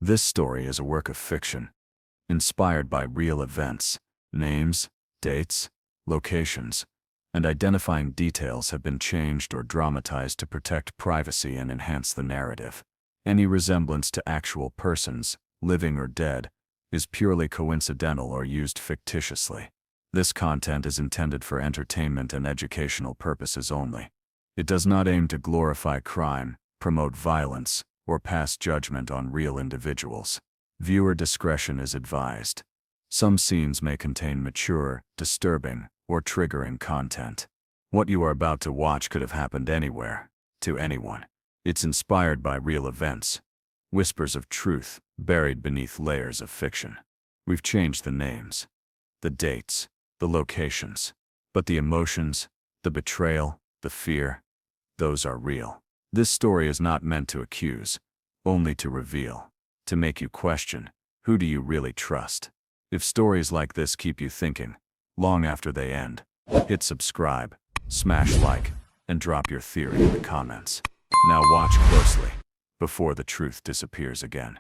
This story is a work of fiction, inspired by real events. Names, dates, locations, and identifying details have been changed or dramatized to protect privacy and enhance the narrative. Any resemblance to actual persons, living or dead, is purely coincidental or used fictitiously. This content is intended for entertainment and educational purposes only. It does not aim to glorify crime, promote violence, or pass judgment on real individuals. Viewer discretion is advised. Some scenes may contain mature, disturbing, or triggering content. What you are about to watch could have happened anywhere, to anyone. It's inspired by real events. Whispers of truth, buried beneath layers of fiction. We've changed the names, the dates, the locations, but the emotions, the betrayal, the fear, those are real. This story is not meant to accuse, only to reveal, to make you question, who do you really trust? If stories like this keep you thinking, long after they end, hit subscribe, smash like, and drop your theory in the comments. Now watch closely, before the truth disappears again.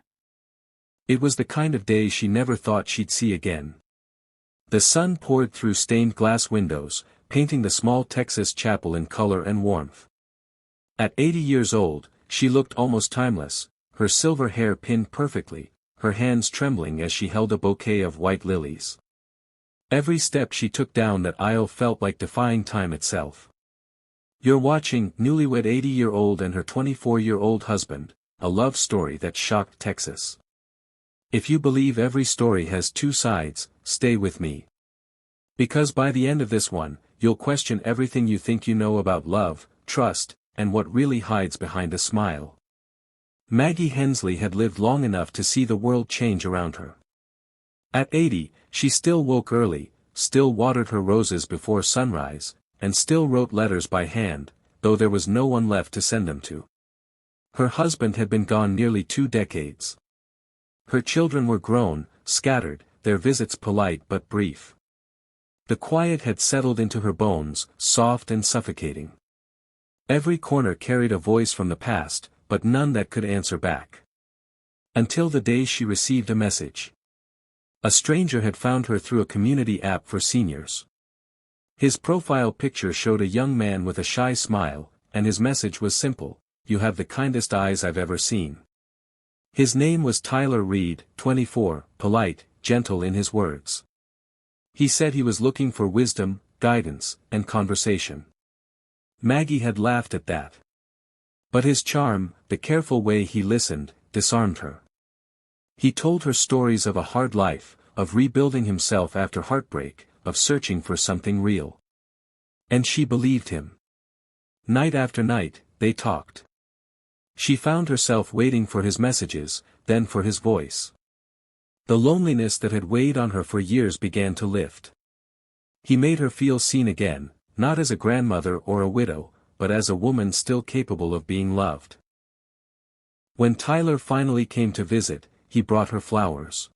It was the kind of day she never thought she'd see again. The sun poured through stained glass windows, painting the small Texas chapel in color and warmth. At 80 years old, she looked almost timeless, her silver hair pinned perfectly, her hands trembling as she held a bouquet of white lilies. Every step she took down that aisle felt like defying time itself. You're watching Newlywed 80-year-old and her 24-year-old husband, a love story that shocked Texas. If you believe every story has two sides, stay with me. Because by the end of this one, you'll question everything you think you know about love, trust, and what really hides behind a smile. Maggie Hensley had lived long enough to see the world change around her. At 80, she still woke early, still watered her roses before sunrise, and still wrote letters by hand, though there was no one left to send them to. Her husband had been gone nearly 2 decades. Her children were grown, scattered, their visits polite but brief. The quiet had settled into her bones, soft and suffocating. Every corner carried a voice from the past, but none that could answer back. Until the day she received a message. A stranger had found her through a community app for seniors. His profile picture showed a young man with a shy smile, and his message was simple: "You have the kindest eyes I've ever seen." His name was Tyler Reed, 24, polite, gentle in his words. He said he was looking for wisdom, guidance, and conversation. Maggie had laughed at that. But his charm, the careful way he listened, disarmed her. He told her stories of a hard life, of rebuilding himself after heartbreak, of searching for something real. And she believed him. Night after night, they talked. She found herself waiting for his messages, then for his voice. The loneliness that had weighed on her for years began to lift. He made her feel seen again, not as a grandmother or a widow, but as a woman still capable of being loved. When Tyler finally came to visit, he brought her flowers.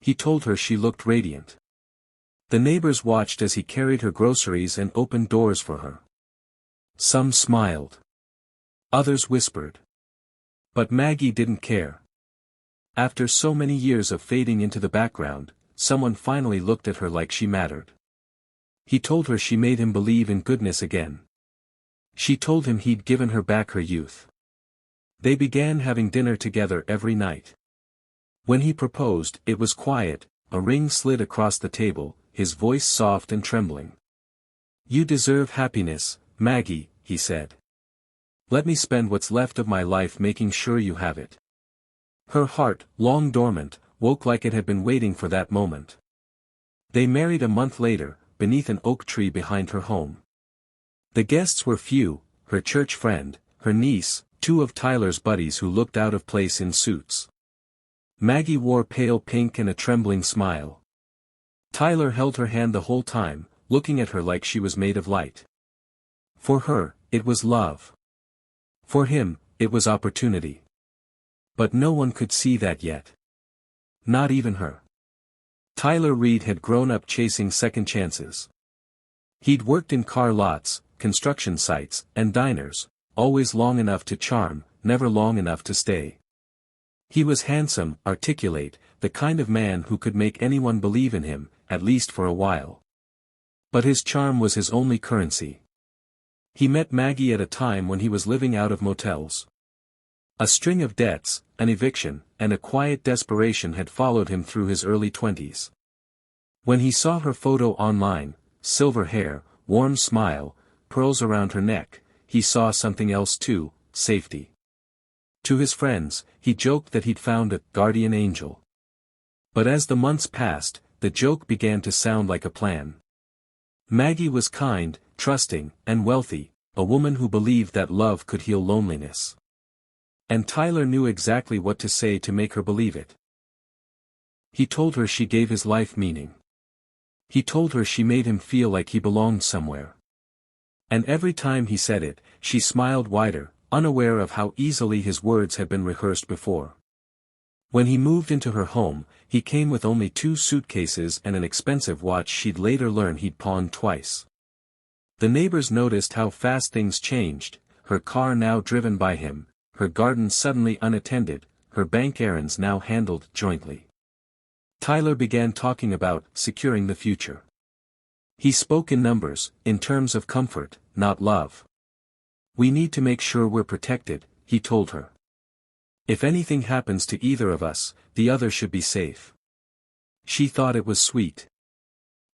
He told her she looked radiant. The neighbors watched as he carried her groceries and opened doors for her. Some smiled. Others whispered. But Maggie didn't care. After so many years of fading into the background, someone finally looked at her like she mattered. He told her she made him believe in goodness again. She told him he'd given her back her youth. They began having dinner together every night. When he proposed, it was quiet, a ring slid across the table, his voice soft and trembling. "You deserve happiness, Maggie," he said. "Let me spend what's left of my life making sure you have it." Her heart, long dormant, woke like it had been waiting for that moment. They married a month later, beneath an oak tree behind her home. The guests were few: her church friend, her niece, 2 of Tyler's buddies who looked out of place in suits. Maggie wore pale pink and a trembling smile. Tyler held her hand the whole time, looking at her like she was made of light. For her, it was love. For him, it was opportunity. But no one could see that yet. Not even her. Tyler Reed had grown up chasing second chances. He'd worked in car lots, construction sites, and diners, always long enough to charm, never long enough to stay. He was handsome, articulate, the kind of man who could make anyone believe in him, at least for a while. But his charm was his only currency. He met Maggie at a time when he was living out of motels. A string of debts, an eviction, and a quiet desperation had followed him through his early 20s. When he saw her photo online, silver hair, warm smile, pearls around her neck, he saw something else too, safety. To his friends, he joked that he'd found a guardian angel. But as the months passed, the joke began to sound like a plan. Maggie was kind, trusting, and wealthy, a woman who believed that love could heal loneliness. And Tyler knew exactly what to say to make her believe it. He told her she gave his life meaning. He told her she made him feel like he belonged somewhere. And every time he said it, she smiled wider, unaware of how easily his words had been rehearsed before. When he moved into her home, he came with only 2 suitcases and an expensive watch she'd later learn he'd pawned twice. The neighbors noticed how fast things changed, her car now driven by him, her garden suddenly unattended, her bank errands now handled jointly. Tyler began talking about securing the future. He spoke in numbers, in terms of comfort, not love. "We need to make sure we're protected," he told her. "If anything happens to either of us, the other should be safe." She thought it was sweet.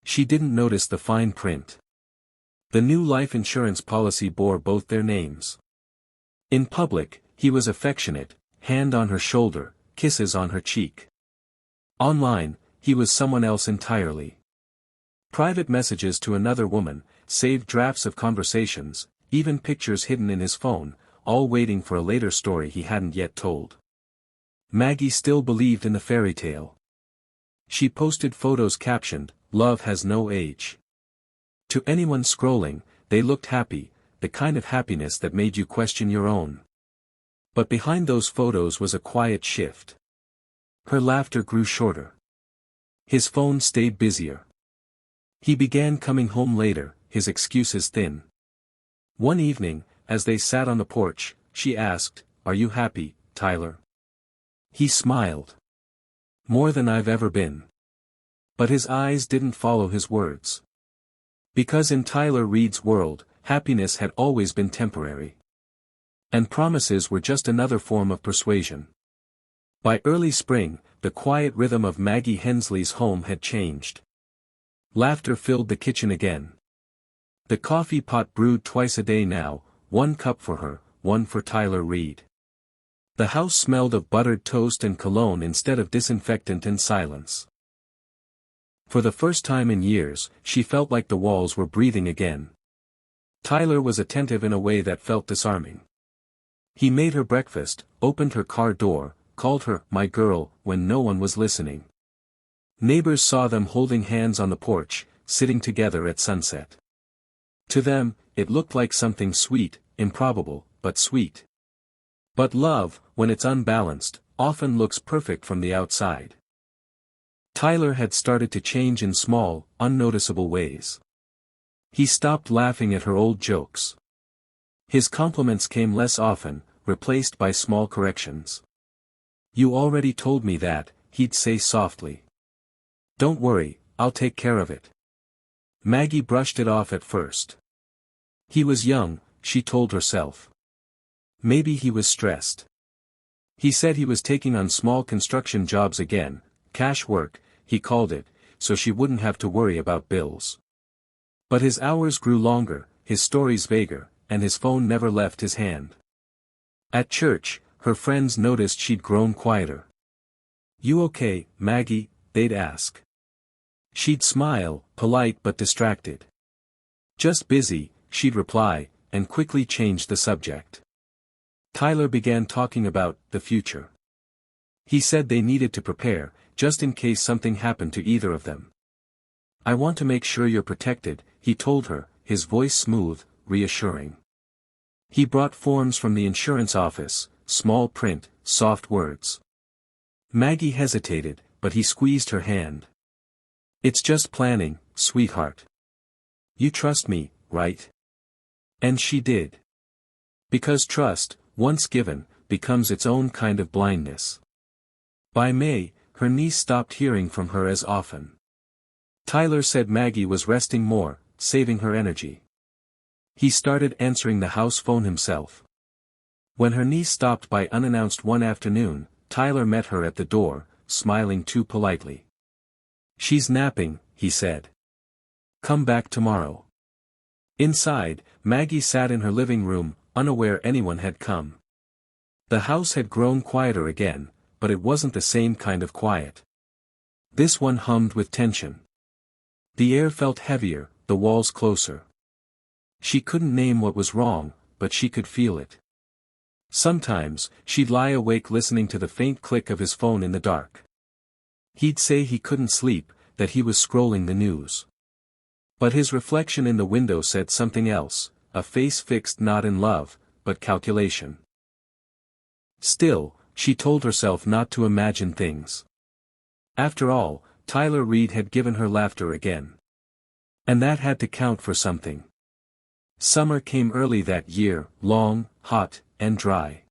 She didn't notice the fine print. The new life insurance policy bore both their names. In public, he was affectionate, hand on her shoulder, kisses on her cheek. Online, he was someone else entirely. Private messages to another woman, saved drafts of conversations, even pictures hidden in his phone, all waiting for a later story he hadn't yet told. Maggie still believed in the fairy tale. She posted photos captioned, "Love has no age." To anyone scrolling, they looked happy, the kind of happiness that made you question your own. But behind those photos was a quiet shift. Her laughter grew shorter. His phone stayed busier. He began coming home later, his excuses thin. One evening, as they sat on the porch, she asked, "Are you happy, Tyler?" He smiled. "More than I've ever been." But his eyes didn't follow his words. Because in Tyler Reed's world, happiness had always been temporary. And promises were just another form of persuasion. By early spring, the quiet rhythm of Maggie Hensley's home had changed. Laughter filled the kitchen again. The coffee pot brewed twice a day now, 1 cup for her, 1 for Tyler Reed. The house smelled of buttered toast and cologne instead of disinfectant and silence. For the first time in years, she felt like the walls were breathing again. Tyler was attentive in a way that felt disarming. He made her breakfast, opened her car door, called her "my girl" when no one was listening. Neighbors saw them holding hands on the porch, sitting together at sunset. To them, it looked like something sweet, improbable, but sweet. But love, when it's unbalanced, often looks perfect from the outside. Tyler had started to change in small, unnoticeable ways. He stopped laughing at her old jokes. His compliments came less often, replaced by small corrections. "You already told me that," he'd say softly. "Don't worry, I'll take care of it." Maggie brushed it off at first. He was young, she told herself. Maybe he was stressed. He said he was taking on small construction jobs again, cash work, he called it, so she wouldn't have to worry about bills. But his hours grew longer, his stories vaguer, and his phone never left his hand. At church, her friends noticed she'd grown quieter. "You okay, Maggie?" they'd ask. She'd smile, polite but distracted. "Just busy," she'd reply, and quickly change the subject. Tyler began talking about the future. He said they needed to prepare, just in case something happened to either of them. "I want to make sure you're protected," he told her, his voice smooth, reassuring. He brought forms from the insurance office, small print, soft words. Maggie hesitated, but he squeezed her hand. "It's just planning, sweetheart. You trust me, right?" And she did. Because trust, once given, becomes its own kind of blindness. By May, her niece stopped hearing from her as often. Tyler said Maggie was resting more, saving her energy. He started answering the house phone himself. When her niece stopped by unannounced one afternoon, Tyler met her at the door, smiling too politely. "She's napping," he said. "Come back tomorrow." Inside, Maggie sat in her living room, unaware anyone had come. The house had grown quieter again, but it wasn't the same kind of quiet. This one hummed with tension. The air felt heavier, the walls closer. She couldn't name what was wrong, but she could feel it. Sometimes, she'd lie awake listening to the faint click of his phone in the dark. He'd say he couldn't sleep, that he was scrolling the news. But his reflection in the window said something else, a face fixed not in love, but calculation. Still, she told herself not to imagine things. After all, Tyler Reed had given her laughter again. And that had to count for something. Summer came early that year, long, hot, and dry.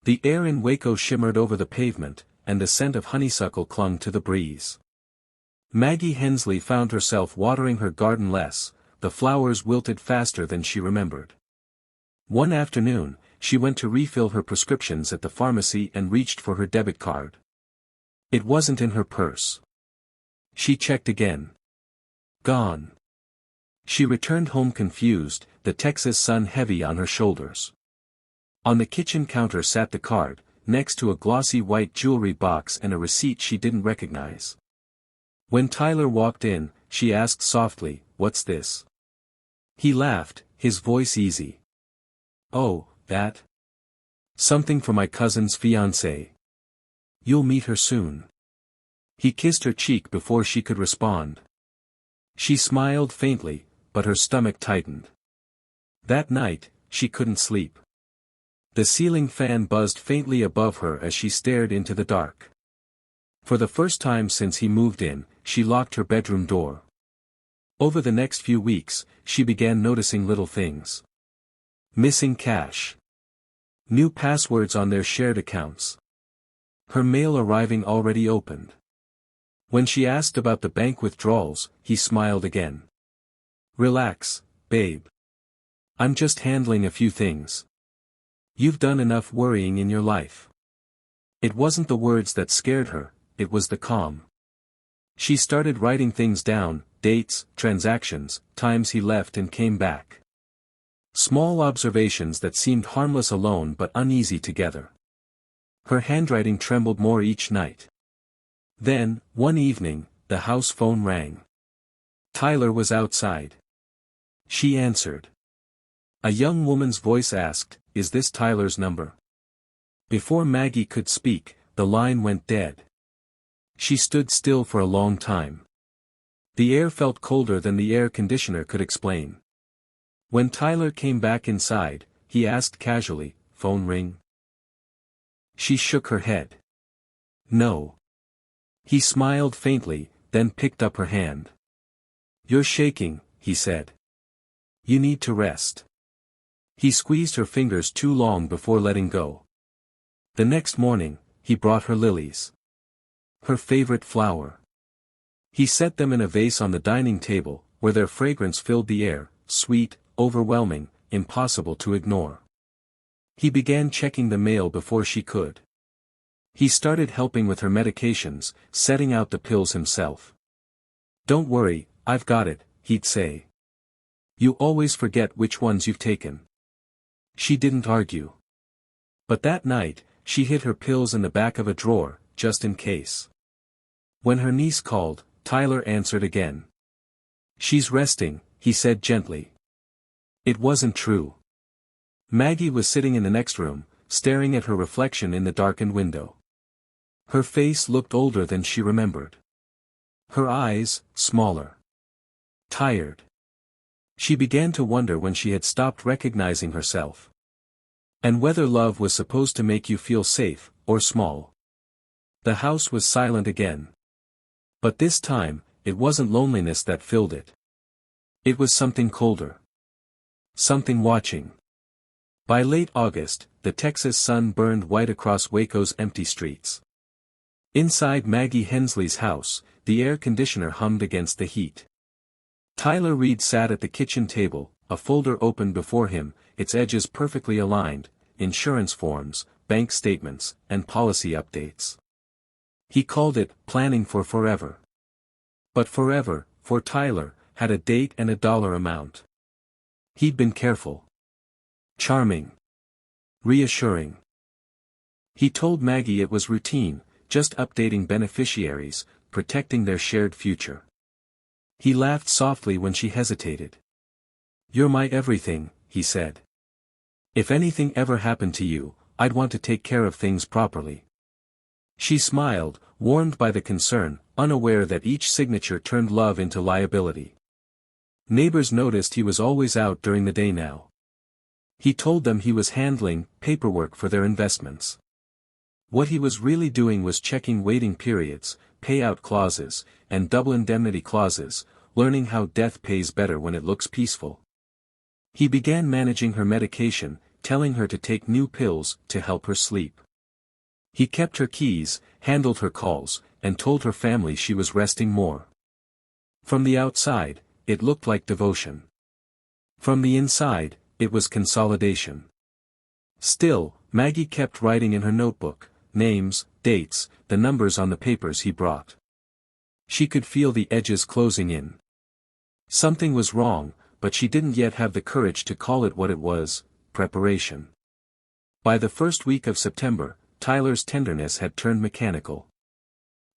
The air in Waco shimmered over the pavement, and the scent of honeysuckle clung to the breeze. Maggie Hensley found herself watering her garden less, the flowers wilted faster than she remembered. One afternoon, she went to refill her prescriptions at the pharmacy and reached for her debit card. It wasn't in her purse. She checked again. Gone. She returned home confused, the Texas sun heavy on her shoulders. On the kitchen counter sat the card, next to a glossy white jewelry box and a receipt she didn't recognize. When Tyler walked in, she asked softly, "What's this?" He laughed, his voice easy. "Oh, that? Something for my cousin's fiancée. You'll meet her soon." He kissed her cheek before she could respond. She smiled faintly, but her stomach tightened. That night, she couldn't sleep. The ceiling fan buzzed faintly above her as she stared into the dark. For the first time since he moved in, she locked her bedroom door. Over the next few weeks, she began noticing little things. Missing cash. New passwords on their shared accounts. Her mail arriving already opened. When she asked about the bank withdrawals, he smiled again. "Relax, babe. I'm just handling a few things. You've done enough worrying in your life." It wasn't the words that scared her, it was the calm. She started writing things down, dates, transactions, times he left and came back. Small observations that seemed harmless alone but uneasy together. Her handwriting trembled more each night. Then, one evening, the house phone rang. Tyler was outside. She answered. A young woman's voice asked, "Is this Tyler's number?" Before Maggie could speak, the line went dead. She stood still for a long time. The air felt colder than the air conditioner could explain. When Tyler came back inside, he asked casually, "Phone ring?" She shook her head. "No." He smiled faintly, then picked up her hand. "You're shaking," he said. "You need to rest." He squeezed her fingers too long before letting go. The next morning, he brought her lilies. Her favorite flower. He set them in a vase on the dining table, where their fragrance filled the air, sweet, overwhelming, impossible to ignore. He began checking the mail before she could. He started helping with her medications, setting out the pills himself. "Don't worry, I've got it," he'd say. "You always forget which ones you've taken." She didn't argue. But that night, she hid her pills in the back of a drawer, just in case. When her niece called, Tyler answered again. "She's resting," he said gently. It wasn't true. Maggie was sitting in the next room, staring at her reflection in the darkened window. Her face looked older than she remembered. Her eyes, smaller. Tired. She began to wonder when she had stopped recognizing herself. And whether love was supposed to make you feel safe, or small. The house was silent again. But this time, it wasn't loneliness that filled it. It was something colder. Something watching. By late August, the Texas sun burned white across Waco's empty streets. Inside Maggie Hensley's house, the air conditioner hummed against the heat. Tyler Reed sat at the kitchen table, a folder open before him, its edges perfectly aligned, insurance forms, bank statements, and policy updates. He called it Planning for Forever. But forever, for Tyler, had a date and a dollar amount. He'd been careful. Charming. Reassuring. He told Maggie it was routine, just updating beneficiaries, protecting their shared future. He laughed softly when she hesitated. "You're my everything," he said. "If anything ever happened to you, I'd want to take care of things properly." She smiled, warmed by the concern, unaware that each signature turned love into liability. Neighbors noticed he was always out during the day now. He told them he was handling paperwork for their investments. What he was really doing was checking waiting periods, payout clauses, and double indemnity clauses, learning how death pays better when it looks peaceful. He began managing her medication, telling her to take new pills to help her sleep. He kept her keys, handled her calls, and told her family she was resting more. From the outside, it looked like devotion. From the inside, it was consolidation. Still, Maggie kept writing in her notebook, names, dates, the numbers on the papers he brought. She could feel the edges closing in. Something was wrong, but she didn't yet have the courage to call it what it was: preparation. By the first week of September, Tyler's tenderness had turned mechanical.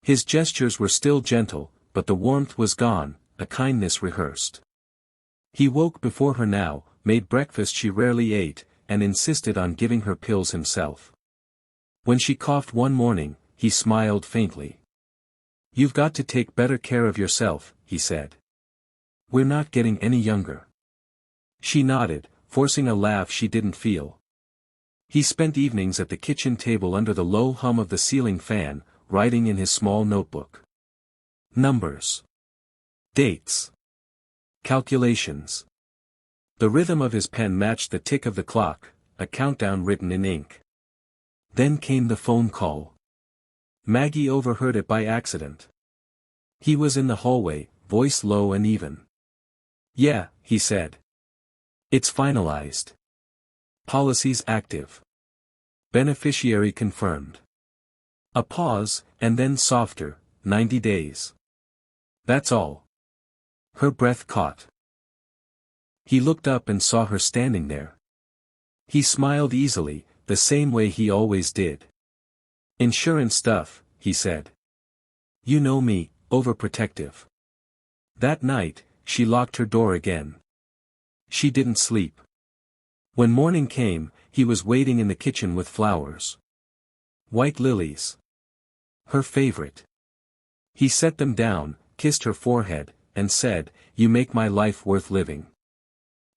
His gestures were still gentle, but the warmth was gone, a kindness rehearsed. He woke before her now, made breakfast she rarely ate, and insisted on giving her pills himself. When she coughed one morning, he smiled faintly. "You've got to take better care of yourself," he said. "We're not getting any younger." She nodded, forcing a laugh she didn't feel. He spent evenings at the kitchen table under the low hum of the ceiling fan, writing in his small notebook. Numbers. Dates. Calculations. The rhythm of his pen matched the tick of the clock, a countdown written in ink. Then came the phone call. Maggie overheard it by accident. He was in the hallway, voice low and even. "Yeah," he said. "It's finalized. Policies active. Beneficiary confirmed." A pause, and then softer, 90 days. "That's all." Her breath caught. He looked up and saw her standing there. He smiled easily, the same way he always did. "Insurance stuff," he said. "You know me, overprotective." That night, she locked her door again. She didn't sleep. When morning came, he was waiting in the kitchen with flowers. White lilies. Her favorite. He set them down, kissed her forehead, and said, "You make my life worth living."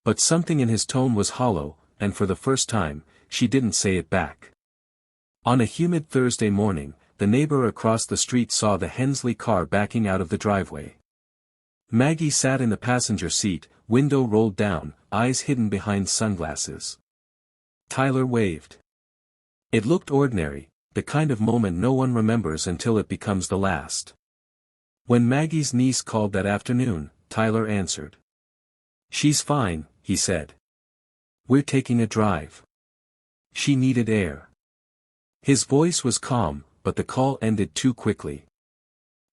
But something in his tone was hollow, and for the first time, she didn't say it back. On a humid Thursday morning, the neighbor across the street saw the Hensley car backing out of the driveway. Maggie sat in the passenger seat, window rolled down, eyes hidden behind sunglasses. Tyler waved. It looked ordinary, the kind of moment no one remembers until it becomes the last. When Maggie's niece called that afternoon, Tyler answered. "She's fine," he said. "We're taking a drive." She needed air. His voice was calm, but the call ended too quickly.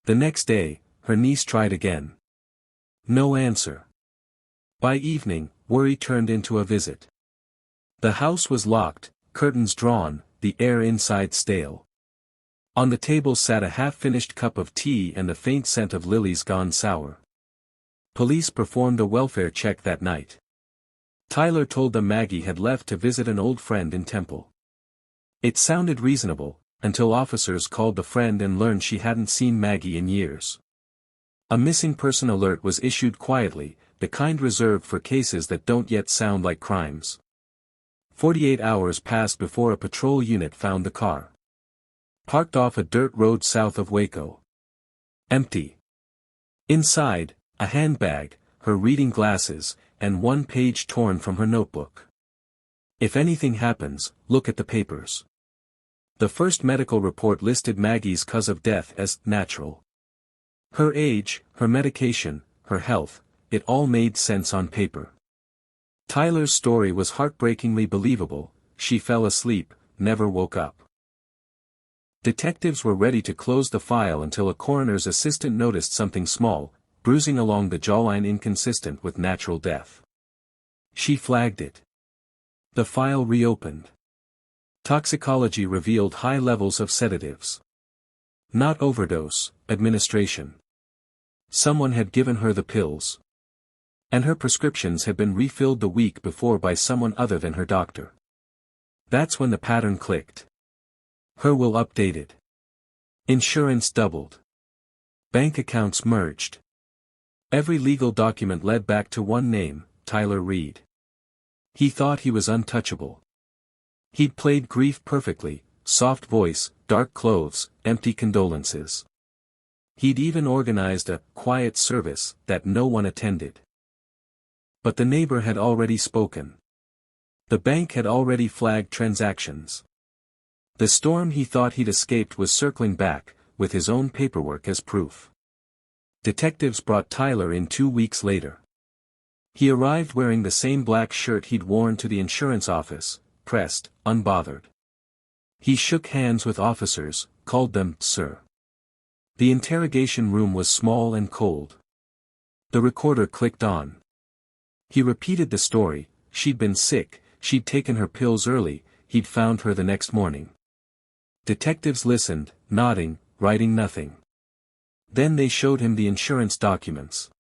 The next day, her niece tried again. No answer. By evening, worry turned into a visit. The house was locked, curtains drawn, the air inside stale. On the table sat a half-finished cup of tea and the faint scent of lilies gone sour. Police performed a welfare check that night. Tyler told them Maggie had left to visit an old friend in Temple. It sounded reasonable, until officers called the friend and learned she hadn't seen Maggie in years. A missing person alert was issued quietly, the kind reserved for cases that don't yet sound like crimes. 48 hours passed before a patrol unit found the car. Parked off a dirt road south of Waco. Empty. Inside, a handbag, her reading glasses, and one page torn from her notebook. "If anything happens, look at the papers." The first medical report listed Maggie's cause of death as natural. Her age, her medication, her health, it all made sense on paper. Tyler's story was heartbreakingly believable. She fell asleep, never woke up. Detectives were ready to close the file until a coroner's assistant noticed something small, bruising along the jawline inconsistent with natural death. She flagged it. The file reopened. Toxicology revealed high levels of sedatives. Not overdose, administration. Someone had given her the pills. And her prescriptions had been refilled the week before by someone other than her doctor. That's when the pattern clicked. Her will updated. Insurance doubled. Bank accounts merged. Every legal document led back to one name, Tyler Reed. He thought he was untouchable. He'd played grief perfectly, soft voice, dark clothes, empty condolences. He'd even organized a quiet service that no one attended. But the neighbor had already spoken. The bank had already flagged transactions. The storm he thought he'd escaped was circling back, with his own paperwork as proof. Detectives brought Tyler in 2 weeks later. He arrived wearing the same black shirt he'd worn to the insurance office, pressed, unbothered. He shook hands with officers, called them, sir. The interrogation room was small and cold. The recorder clicked on. He repeated the story. She'd been sick, she'd taken her pills early, he'd found her the next morning. Detectives listened, nodding, writing nothing. Then they showed him the insurance documents.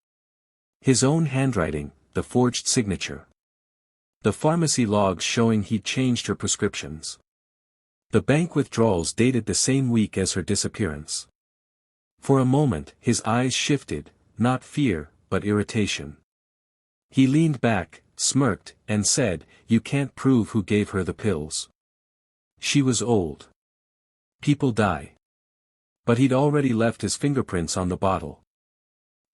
His own handwriting, the forged signature. The pharmacy logs showing he'd changed her prescriptions. The bank withdrawals dated the same week as her disappearance. For a moment, his eyes shifted, not fear, but irritation. He leaned back, smirked, and said, "You can't prove who gave her the pills. She was old. People die." But he'd already left his fingerprints on the bottle.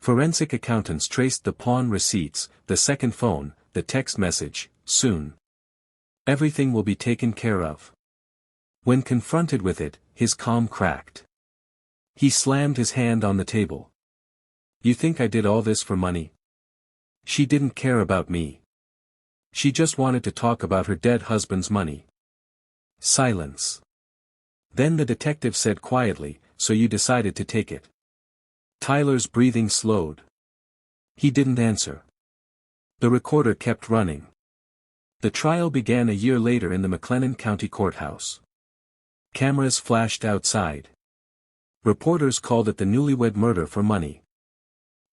Forensic accountants traced the pawn receipts, the second phone, the text message, soon. Everything will be taken care of. When confronted with it, his calm cracked. He slammed his hand on the table. "You think I did all this for money? She didn't care about me. She just wanted to talk about her dead husband's money." Silence. Then the detective said quietly, "So you decided to take it?" Tyler's breathing slowed. He didn't answer. The recorder kept running. The trial began a year later in the McLennan County Courthouse. Cameras flashed outside. Reporters called it the Newlywed murder for money.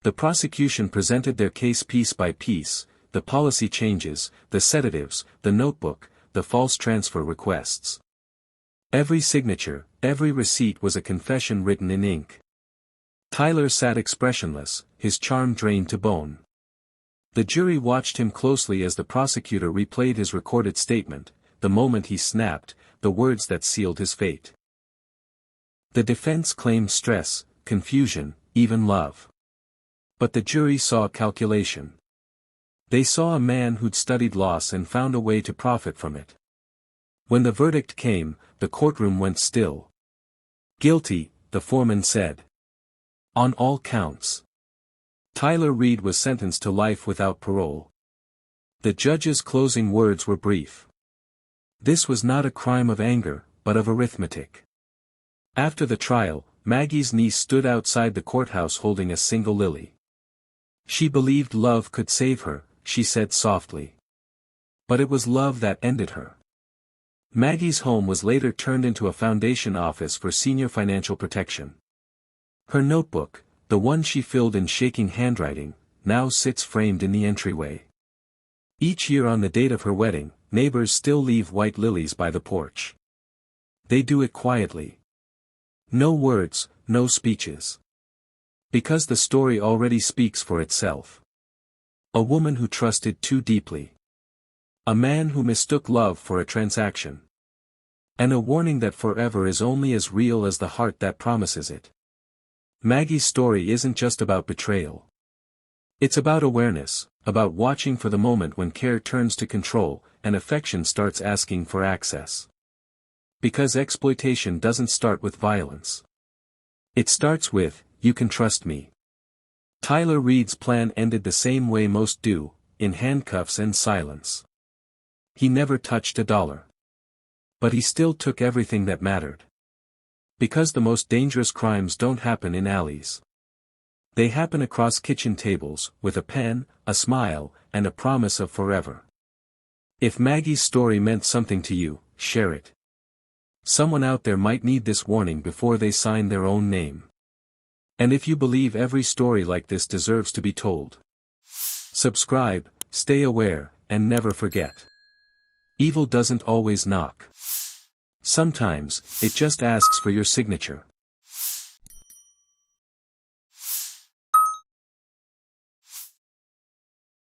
The prosecution presented their case piece by piece, the policy changes, the sedatives, the notebook, the false transfer requests. Every signature, every receipt was a confession written in ink. Tyler sat expressionless, his charm drained to bone. The jury watched him closely as the prosecutor replayed his recorded statement, the moment he snapped, the words that sealed his fate. The defense claimed stress, confusion, even love. But the jury saw calculation. They saw a man who'd studied loss and found a way to profit from it. When the verdict came, the courtroom went still. "Guilty," the foreman said. "On all counts." Tyler Reed was sentenced to life without parole. The judge's closing words were brief. This was not a crime of anger, but of arithmetic. After the trial, Maggie's niece stood outside the courthouse holding a single lily. She believed love could save her, she said softly. But it was love that ended her. Maggie's home was later turned into a foundation office for senior financial protection. Her notebook, the one she filled in shaking handwriting, now sits framed in the entryway. Each year on the date of her wedding, neighbors still leave white lilies by the porch. They do it quietly. No words, no speeches. Because the story already speaks for itself. A woman who trusted too deeply. A man who mistook love for a transaction. And a warning that forever is only as real as the heart that promises it. Maggie's story isn't just about betrayal. It's about awareness, about watching for the moment when care turns to control, and affection starts asking for access. Because exploitation doesn't start with violence. It starts with, "You can trust me." Tyler Reed's plan ended the same way most do, in handcuffs and silence. He never touched a dollar. But he still took everything that mattered. Because the most dangerous crimes don't happen in alleys. They happen across kitchen tables, with a pen, a smile, and a promise of forever. If Maggie's story meant something to you, share it. Someone out there might need this warning before they sign their own name. And if you believe every story like this deserves to be told, subscribe, stay aware, and never forget. Evil doesn't always knock. Sometimes, it just asks for your signature.